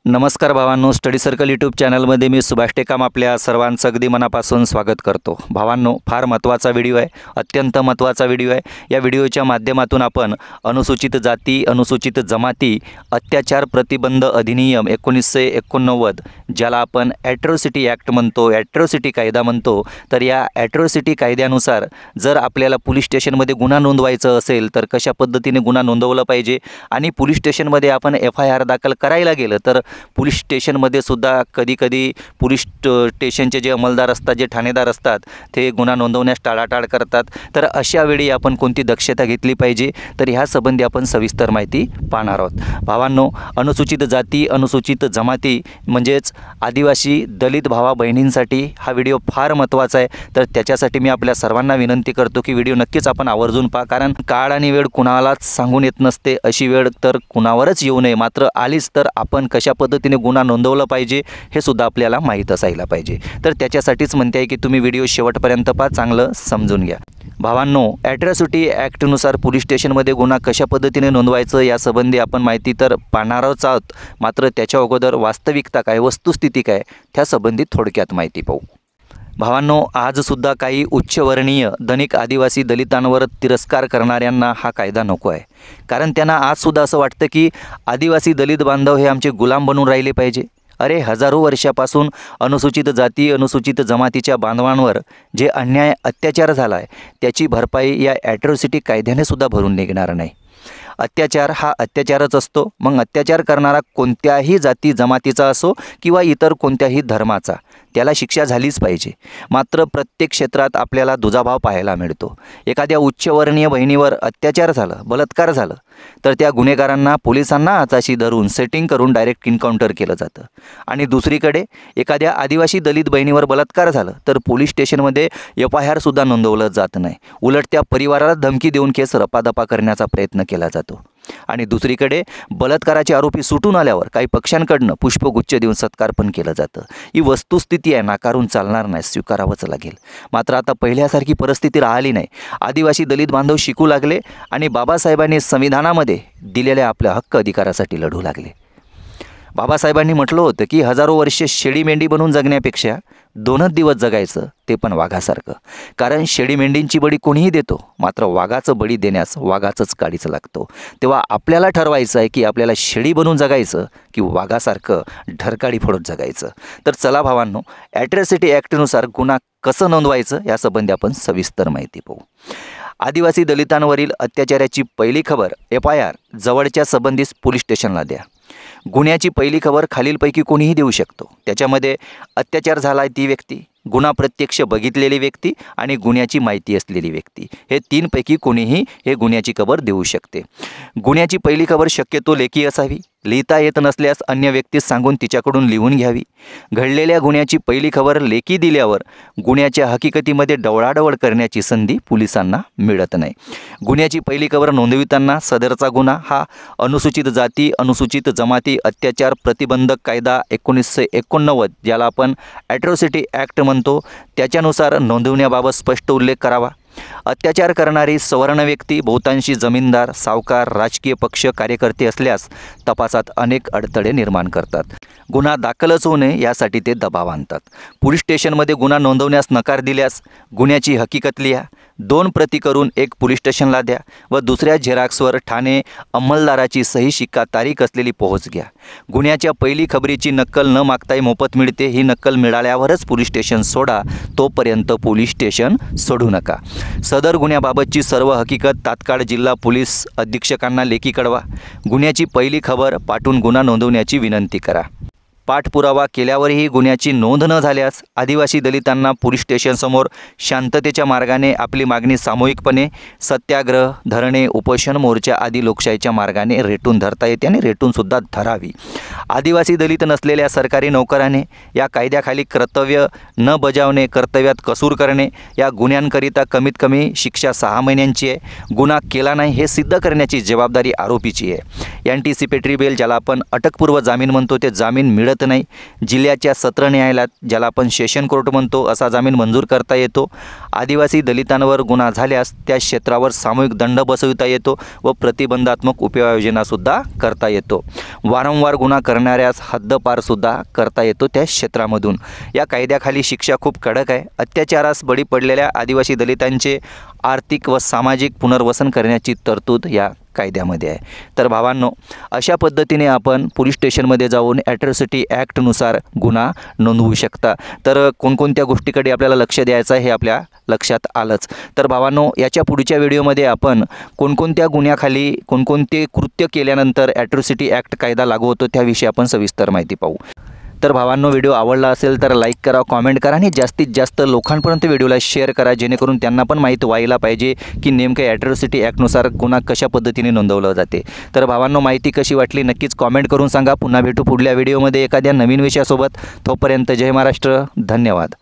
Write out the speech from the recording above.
नमस्कार भावांनो, study circle YouTube चॅनलमध्ये मी सुभाष टेकाम आपल्या सर्वांचं अगदी मनापासून स्वागत करतो। भावांनो, फार महत्त्वाचा व्हिडिओ आहे, अत्यंत महत्त्वाचा व्हिडिओ आहे। या व्हिडिओच्या माध्यमातून आपण अनुसूचित जाती, अनुसूचित जमाती अत्याचार प्रतिबंध अधिनियम 1989 ज्याला आपण ॲट्रॉसिटी ॲक्ट म्हणतो, ॲट्रॉसिटी कायदा म्हणतो, तर या ॲट्रॉसिटी कायद्यानुसार जर आपल्याला पोलीस स्टेशनमध्ये गुन्हा नोंदवायचा असेल तर कशा पद्धतीने गुन्हा नोंदवला पाहिजे आणि पोलीस स्टेशनमध्ये आपण FIR दाखल करायला गेलं तर पोलीस स्टेशनमध्ये सुद्धा कधी पोलीस स्टेशनचे जे अंमलदार असतात, जे ठाणेदार असतात, ते गुन्हा नोंदवण्यास टाळाटाळ करतात। तर अशा वेळी आपण कोणती दक्षता घेतली पाहिजे, तर ह्या संबंधी आपण सविस्तर माहिती पाहणार आहोत। भावांनो, अनुसूचित जाती, अनुसूचित जमाती म्हणजेच आदिवासी दलित भावा बहिणींसाठी हा व्हिडिओ फार महत्त्वाचा आहे। तर त्याच्यासाठी मी आपल्या सर्वांना विनंती करतो की व्हिडिओ नक्कीच आपण आवर्जून पहा, कारण काळ आणि वेळ कुणालाच सांगून येत नसते। अशी वेळ तर कुणावरच येऊ नये, मात्र आलीच तर आपण कशा पद्धतीने गुन्हा नोंदवला पाहिजे हे सुद्धा आपल्याला माहीत असायला पाहिजे। तर त्याच्यासाठीच म्हणते आहे की तुम्ही व्हिडिओ शेवटपर्यंत पहा, चांगलं समजून घ्या। भावांनो, ॲट्रॉसिटी ॲक्टनुसार पोलीस स्टेशनमध्ये गुन्हा कशा पद्धतीने नोंदवायचं यासंबंधी आपण माहिती तर पाहणारच आहोत, मात्र त्याच्या अगोदर वास्तविकता काय, वस्तुस्थिती काय, त्यासंबंधी थोडक्यात माहिती पाहू। भावांनो, आजसुद्धा काही उच्चवर्णीय धनिक आदिवासी दलितांवर तिरस्कार करणाऱ्यांना हा कायदा नको आहे, कारण त्यांना आजसुद्धा असं वाटतं की आदिवासी दलित बांधव हे आमचे गुलाम बनून राहिले पाहिजे। अरे, हजारो वर्षापासून अनुसूचित जाती, अनुसूचित जमातीच्या बांधवांवर जे अन्याय अत्याचार झाला आहे त्याची भरपाई या ॲट्रॉसिटी कायद्याने सुद्धा भरून निघणार नाही। अत्याचार हा अत्याचारच असतो, मग अत्याचार करणारा कोणत्याही जाती जमातीचा असो किंवा इतर कोणत्याही धर्माचा, त्याला शिक्षा झालीच पाहिजे। मात्र प्रत्येक क्षेत्रात आपल्याला दुजाभाव पाहायला मिळतो। एखाद्या उच्चवर्णीय बहिणीवर अत्याचार झालं, बलात्कार झालं, तर त्या गुन्हेगारांना पोलिसांना हाताशी धरून सेटिंग करून डायरेक्ट एन्काउंटर केलं जातं। आणि दुसरीकडे एखाद्या आदिवासी दलित बहिणीवर बलात्कार झालं तर पोलीस स्टेशनमध्ये FIR सुद्धा नोंदवलं जात नाही, उलट त्या परिवाराला धमकी देऊन केस रपादपा करण्याचा प्रयत्न केला जातो। आणि दुसरीकडे बलात्काराचे आरोपी सुटून आल्यावर काही पक्षांकडनं पुष्पगुच्छ देऊन सत्कार पण केलं जातं। ही वस्तुस्थिती आहे, नाकारून चालणार नाही, स्वीकारावंच लागेल। मात्र आता पहिल्यासारखी परिस्थिती राहिली नाही। आदिवासी दलित बांधव शिकू लागले आणि बाबासाहेबांनी संविधानामध्ये दिलेल्या आपल्या हक्क अधिकारासाठी लढू लागले। बाबासाहेबांनी म्हटलं होतं की हजारो वर्षे शेळी मेंढी बनून जगण्यापेक्षा 2च दिवस जगायचं, ते पण वाघासारखं, कारण शेळी मेंढींची बळी कोणीही देतो, मात्र वाघाचं बळी देण्यास वाघाचंच काडीच लागतो। तेव्हा आपल्याला ठरवायचं आहे की आपल्याला शेळी बनून जगायचं की वाघासारखं ढरकाळी फोडत जगायचं। तर चला भावांनो, ॲट्रॉसिटी ॲक्टनुसार गुन्हा कसं नोंदवायचं यासंबंधी आपण सविस्तर माहिती पाहू। आदिवासी दलितांवरील अत्याचाराची पहिली खबर FIR जवळच्या संबंधित पोलीस स्टेशनला द्या। गुन्ह्याची पहिली खबर खालीलपैकी कोणीही देऊ शकतो। त्याच्यामध्ये अत्याचार झाला आहे ती व्यक्ती, गुन्हा प्रत्यक्ष बघितलेली व्यक्ती आणि गुन्ह्याची माहिती असलेली व्यक्ती, हे 3 पैकी कोणीही हे गुन्ह्याची खबर देऊ शकते। गुन्ह्याची पहिली खबर शक्यतो लेखी असावी, लिहिता येत नसल्यास अन्य व्यक्तीस सांगून तिच्याकडून लिहून घ्यावी। घडलेल्या गुन्ह्याची पहिली खबर लेखी दिल्यावर गुन्ह्याच्या हकीकतीमध्ये डवळाडवळ करण्याची संधी पोलिसांना मिळत नाही। गुन्ह्याची पहिली खबर नोंदविताना सदरचा गुन्हा हा अनुसूचित जाती, अनुसूचित जमाती अत्याचार प्रतिबंधक कायदा 1989 ज्याला आपण ॲट्रॉसिटी ॲक्ट म्हणतो त्याच्यानुसार नोंदवण्याबाबत स्पष्ट उल्लेख करावा। अत्याचार करणारी सवर्ण व्यक्ती बहुतांशी जमीनदार, सावकार, राजकीय पक्ष, कार्यकर्ते असल्यास तपासात अनेक अडथळे निर्माण करतात। गुन्हा दाखलच होऊ नये यासाठी ते दबाव आणतात। पोलीस स्टेशनमध्ये गुन्हा नोंदवण्यास नकार दिल्यास गुन्ह्याची हकीकत लिहा, 2 प्रती करून एक पोलीस स्टेशनला द्या व दुसऱ्या झेरॉक्सवर ठाणे अंमलदाराची सही शिक्का तारीख असलेली पोहोच घ्या। गुन्ह्याच्या पहिली खबरीची नक्कल न मागताही मोफत मिळते। ही नक्कल मिळाल्यावरच पोलीस स्टेशन सोडा, तोपर्यंत पोलीस स्टेशन सोडू नका। सदर गुन्ह्याबाबतची सर्व हकीकत तात्काळ जिल्हा पोलीस अधीक्षकांना लेखी कळवा। गुन्ह्याची पहिली खबर पाठवून गुन्हा नोंदवण्याची विनंती करा। पाठपुरावा केल्यावरही गुन्ह्याची नोंद न झाल्यास आदिवासी दलितांना पोलीस स्टेशनसमोर शांततेच्या मार्गाने आपली मागणी सामूहिकपणे सत्याग्रह, धरणे, उपोषण, मोर्चा आदी लोकशाहीच्या मार्गाने रेटून धरता येते आणि रेटूनसुद्धा धरावी। आदिवासी दलित नसलेल्या सरकारी नोकराने या कायद्याखाली कर्तव्य न बजावणे, कर्तव्यात कसूर करणे या गुन्ह्यांकरिता कमीत कमी शिक्षा 6 महिन्यांची आहे। गुन्हा केला नाही हे सिद्ध करण्याची जबाबदारी आरोपीची आहे। अँटिसिपेटरी बेल ज्याला आपण अटकपूर्व जामीन म्हणतो ते जामीन मिळत मिळत नाही। जिल्ह्याच्या सत्र न्यायालयात, ज्याला आपण सेशन कोर्ट म्हणतो, असा जामीन मंजूर करता येतो। आदिवासी दलितांवर गुन्हा झाल्यास त्या क्षेत्रावर सामूहिक दंड बसविता येतो व प्रतिबंधात्मक उपाययोजनासुद्धा करता येतो। वारंवार गुन्हा करणाऱ्यास हद्दपारसुद्धा करता येतो त्या क्षेत्रामधून। या कायद्याखाली शिक्षा खूप कडक आहे। अत्याचारास बळी पडलेल्या आदिवासी दलितांचे आर्थिक व सामाजिक पुनर्वसन करण्याची तरतूद या कायद्यामध्ये आहे। तर भावांनो, अशा पद्धतीने आपण पोलीस स्टेशनमध्ये जाऊन ॲट्रॉसिटी ॲक्टनुसार गुन्हा नोंदवू शकता। तर कोणकोणत्या गोष्टीकडे आपल्याला लक्ष द्यायचं आहे हे आपल्या लक्षात आलंच। तर भावांनो, याच्या पुढच्या व्हिडिओमध्ये आपण कोणकोणत्या गुन्ह्याखाली कोणकोणते कृत्य केल्यानंतर ॲट्रॉसिटी ॲक्ट कायदा लागू होतो त्याविषयी आपण सविस्तर माहिती पाहू। तर भावांनो, व्हिडिओ आवडला असेल तर लाईक करा, कॉमेंट करा आणि जास्तीत जास्त लोकांपर्यंत व्हिडिओला शेअर करा, जेणेकरून त्यांना पण माहीत व्हायला पाहिजे की नेमकं ॲट्रॉसिटी ॲक्टनुसार गुन्हा कशा पद्धतीने नोंदवला जाते। तर भावांनो, माहिती कशी वाटली नक्कीच कॉमेंट करून सांगा। पुन्हा भेटू पुढल्या व्हिडिओमध्ये एखाद्या नवीन विषयासोबत। तोपर्यंत जय महाराष्ट्र, धन्यवाद।